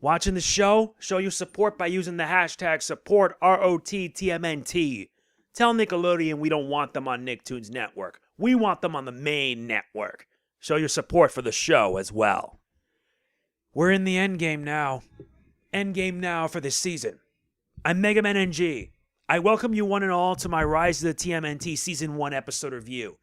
Watching the show? Show your support by using the hashtag support ROTTMNT. Tell Nickelodeon we don't want them on Nicktoons Network. We want them on the main network. Show your support for the show as well. We're in the Endgame now. Endgame now for this season. I'm MegamanNG. I welcome you one and all to my Rise of the TMNT Season 1 episode review.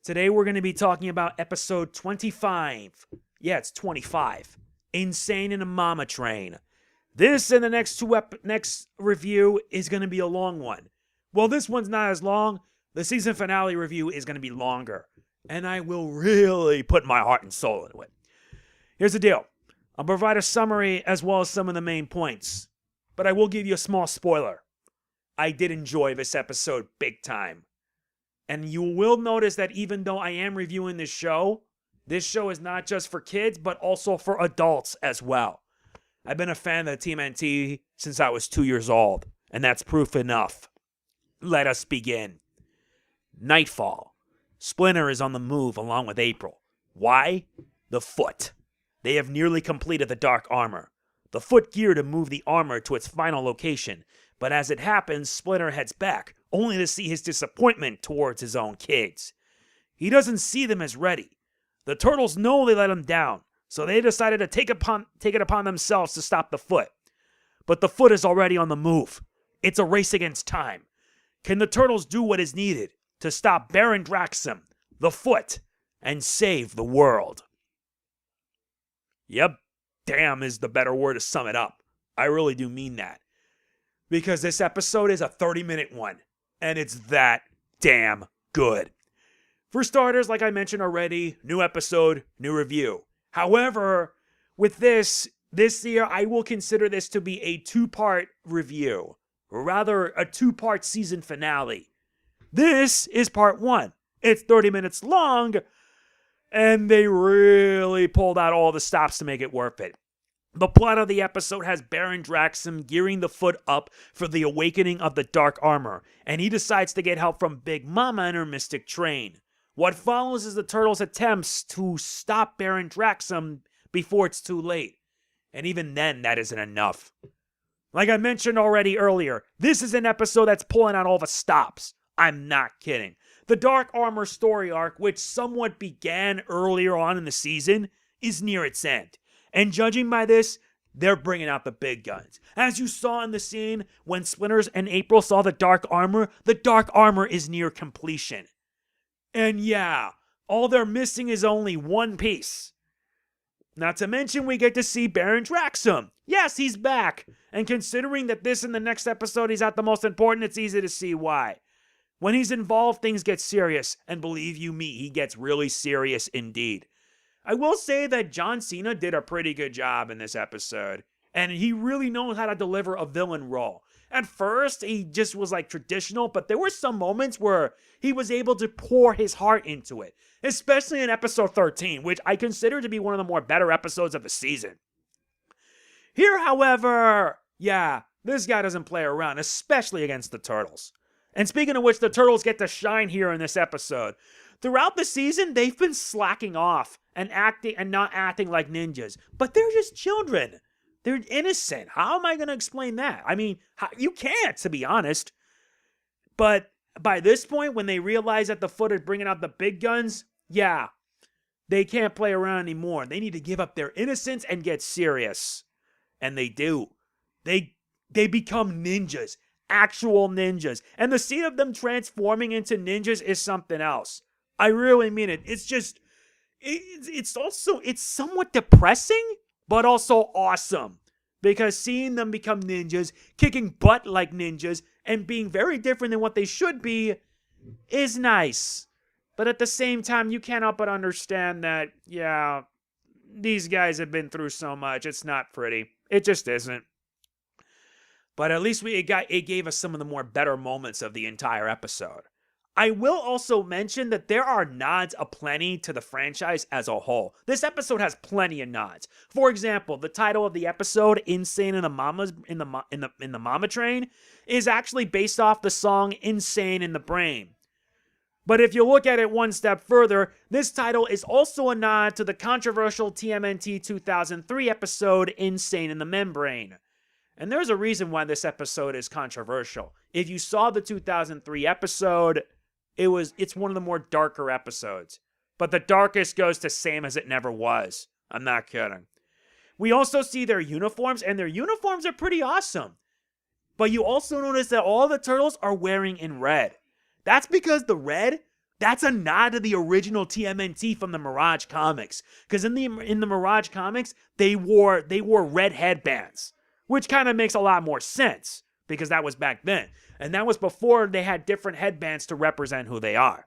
Today we're going to be talking about episode 25. Yeah, it's 25. Insane in a Mama Train. This and the next next review is going to be a long one. Well, this one's not as long. The season finale review is going to be longer. And I will really put my heart and soul into it. Here's the deal. I'll provide a summary as well as some of the main points. But I will give you a small spoiler. I did enjoy this episode big time. And you will notice that even though I am reviewing this show is not just for kids, but also for adults as well. I've been a fan of the TMNT since I was 2 years old, and that's proof enough. Let us begin. Nightfall. Splinter is on the move along with April. Why? The Foot. They have nearly completed the dark armor. The Foot gear to move the armor to its final location, but as it happens, Splinter heads back, only to see his disappointment towards his own kids. He doesn't see them as ready. The Turtles know they let him down, so they decided to take it upon themselves to stop the Foot. But the Foot is already on the move. It's a race against time. Can the Turtles do what is needed to stop Baron Draxum, the Foot, and save the world? Yep, damn is the better word to sum it up. I really do mean that. Because this episode is a 30-minute one, and it's that damn good. For starters, like I mentioned already, new episode, new review. However, with this year, I will consider this to be a two-part review, or rather a two-part season finale. This is part one. It's 30 minutes long, and they really pulled out all the stops to make it worth it. The plot of the episode has Baron Draxum gearing the Foot up for the awakening of the Dark Armor, and he decides to get help from Big Mama and her mystic train. What follows is the Turtles' attempts to stop Baron Draxum before it's too late. And even then, that isn't enough. Like I mentioned already earlier, this is an episode that's pulling out all the stops. I'm not kidding. The Dark Armor story arc, which somewhat began earlier on in the season, is near its end. And judging by this, they're bringing out the big guns. As you saw in the scene, when Splinters and April saw the Dark Armor is near completion. And yeah, all they're missing is only one piece. Not to mention we get to see Baron Draxum. Yes, he's back. And considering that this and the next episode he's at the most important, it's easy to see why. When he's involved, things get serious. And believe you me, he gets really serious indeed. I will say that John Cena did a pretty good job in this episode. And he really knows how to deliver a villain role. At first, he just was like traditional, but there were some moments where he was able to pour his heart into it. Especially in episode 13, which I consider to be one of the more better episodes of the season. Here, however, yeah, this guy doesn't play around, especially against the Turtles. And speaking of which, the Turtles get to shine here in this episode. Throughout the season, they've been slacking off and not acting like ninjas. But they're just children. They're innocent. How am I going to explain that? I mean, you can't, to be honest. But by this point, when they realize that the Foot is bringing out the big guns, yeah, they can't play around anymore. They need to give up their innocence and get serious. And they do. They become ninjas. Actual ninjas. And the scene of them transforming into ninjas is something else. I really mean it. It's just, it's somewhat depressing, but also awesome. Because seeing them become ninjas, kicking butt like ninjas, and being very different than what they should be is nice. But at the same time, you can't help but understand that, yeah, these guys have been through so much. It's not pretty. It just isn't. But at least it gave us some of the more better moments of the entire episode. I will also mention that there are nods aplenty to the franchise as a whole. This episode has plenty of nods. For example, the title of the episode, "Insane in the Mama Train," is actually based off the song "Insane in the Brain." But if you look at it one step further, this title is also a nod to the controversial TMNT 2003 episode Insane in the Membrane. And there's a reason why this episode is controversial. If you saw the 2003 episode, it's one of the more darker episodes. But the darkest goes to Same as It Never Was. I'm not kidding. We also see their uniforms, and their uniforms are pretty awesome. But you also notice that all the turtles are wearing in red. That's because the red, that's a nod to the original TMNT from the Mirage comics. Because in the Mirage comics, they wore red headbands, which kind of makes a lot more sense because that was back then. And that was before they had different headbands to represent who they are.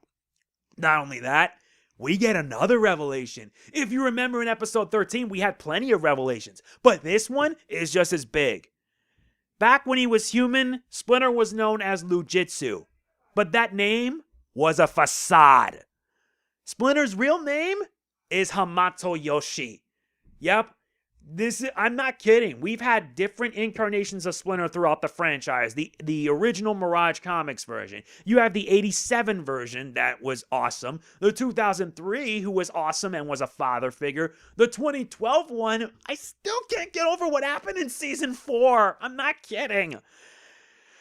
Not only that, we get another revelation. If you remember in episode 13, we had plenty of revelations, but this one is just as big. Back when he was human, Splinter was known as Lujitsu. But that name was a facade. Splinter's real name is Hamato Yoshi. Yep, I'm not kidding. We've had different incarnations of Splinter throughout the franchise. The original Mirage Comics version. You have the 87 version that was awesome. The 2003 who was awesome and was a father figure. The 2012 one, I still can't get over what happened in season 4. I'm not kidding.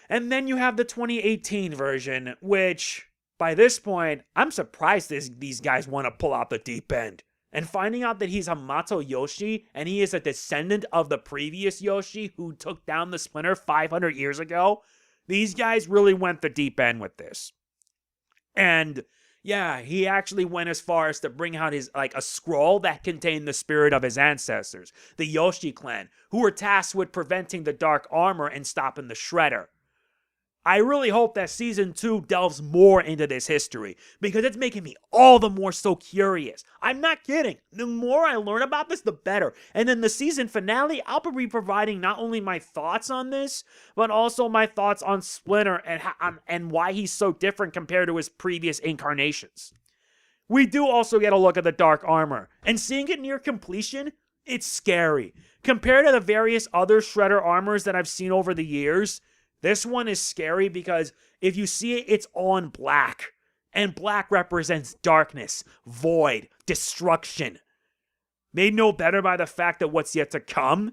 And then you have the 2018 version, which, by this point, I'm surprised these guys want to pull out the deep end. And finding out that he's Hamato Yoshi, and he is a descendant of the previous Yoshi who took down the Splinter 500 years ago, these guys really went the deep end with this. And yeah, he actually went as far as to bring out a scroll that contained the spirit of his ancestors, the Yoshi clan, who were tasked with preventing the dark armor and stopping the Shredder. I really hope that Season 2 delves more into this history, because it's making me all the more so curious. I'm not kidding. The more I learn about this, the better. And in the season finale, I'll be providing not only my thoughts on this, but also my thoughts on Splinter and why he's so different compared to his previous incarnations. We do also get a look at the dark armor, and seeing it near completion, it's scary. Compared to the various other Shredder armors that I've seen over the years, this one is scary because if you see it, it's all in black. And black represents darkness, void, destruction. Made no better by the fact that what's yet to come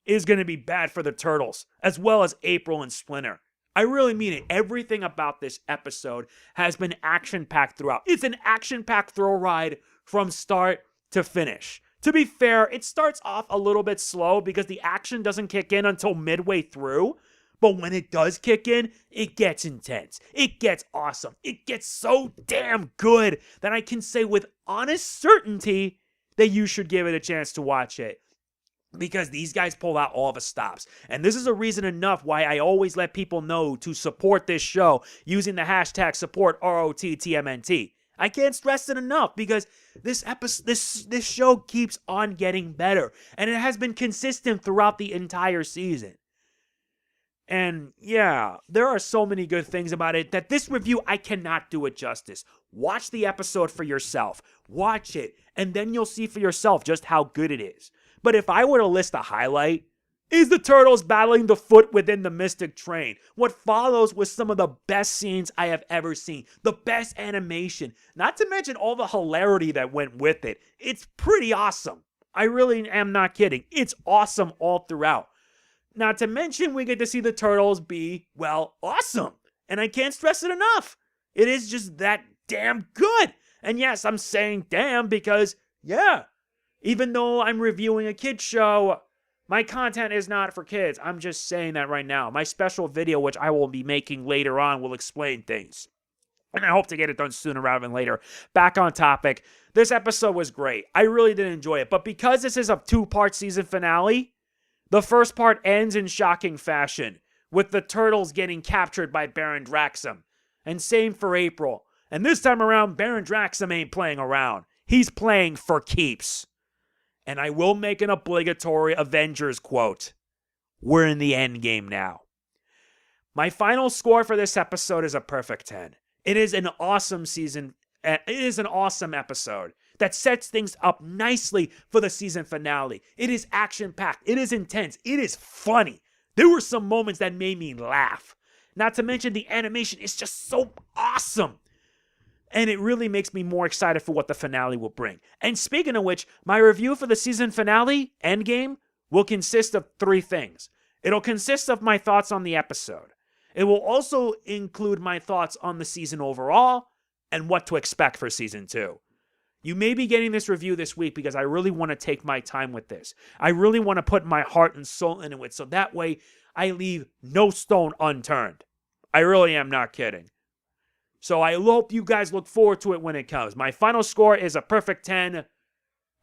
is going to be bad for the Turtles, as well as April and Splinter. I really mean it. Everything about this episode has been action-packed throughout. It's an action-packed thrill ride from start to finish. To be fair, it starts off a little bit slow because the action doesn't kick in until midway through. But when it does kick in, it gets intense. It gets awesome. It gets so damn good that I can say with honest certainty that you should give it a chance to watch it. Because these guys pull out all the stops. And this is a reason enough why I always let people know to support this show using the hashtag support ROTTMNT. I can't stress it enough because this show keeps on getting better. And it has been consistent throughout the entire season. And yeah, there are so many good things about it that this review, I cannot do it justice. Watch the episode for yourself. Watch it, and then you'll see for yourself just how good it is. But if I were to list a highlight, is the Turtles battling the Foot within the Mystic Train. What follows was some of the best scenes I have ever seen. The best animation. Not to mention all the hilarity that went with it. It's pretty awesome. I really am not kidding. It's awesome all throughout. Not to mention, we get to see the Turtles be, well, awesome. And I can't stress it enough. It is just that damn good. And yes, I'm saying damn because, yeah, even though I'm reviewing a kid's show, my content is not for kids. I'm just saying that right now. My special video, which I will be making later on, will explain things. And I hope to get it done sooner rather than later. Back on topic. This episode was great. I really did enjoy it. But because this is a 2-part season finale, the first part ends in shocking fashion, with the Turtles getting captured by Baron Draxum. And same for April. And this time around, Baron Draxum ain't playing around. He's playing for keeps. And I will make an obligatory Avengers quote. We're in the Endgame now. My final score for this episode is a perfect 10. It is an awesome season. It is an awesome episode that sets things up nicely for the season finale. It is action-packed. It is intense. It is funny. There were some moments that made me laugh. Not to mention the animation is just so awesome. And it really makes me more excited for what the finale will bring. And speaking of which, my review for the season finale, Endgame, will consist of 3 things. It'll consist of my thoughts on the episode. It will also include my thoughts on the season overall and what to expect for season 2. You may be getting this review this week because I really want to take my time with this. I really want to put my heart and soul into it so that way I leave no stone unturned. I really am not kidding. So I hope you guys look forward to it when it comes. My final score is a perfect 10,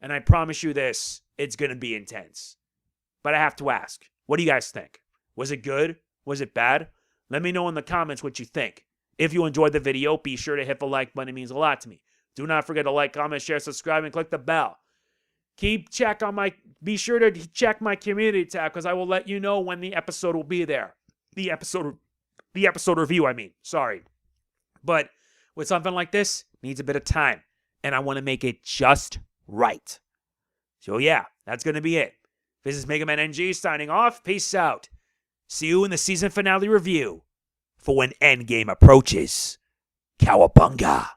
and I promise you this, it's going to be intense. But I have to ask, what do you guys think? Was it good? Was it bad? Let me know in the comments what you think. If you enjoyed the video, be sure to hit the like button. It means a lot to me. Do not forget to like, comment, share, subscribe, and click the bell. Be sure to check my community tab because I will let you know when the episode will be there. The episode review, I mean. Sorry. But with something like this, it needs a bit of time. And I want to make it just right. So yeah, that's going to be it. This is MegamanNG signing off. Peace out. See you in the season finale review for when Endgame approaches. Cowabunga.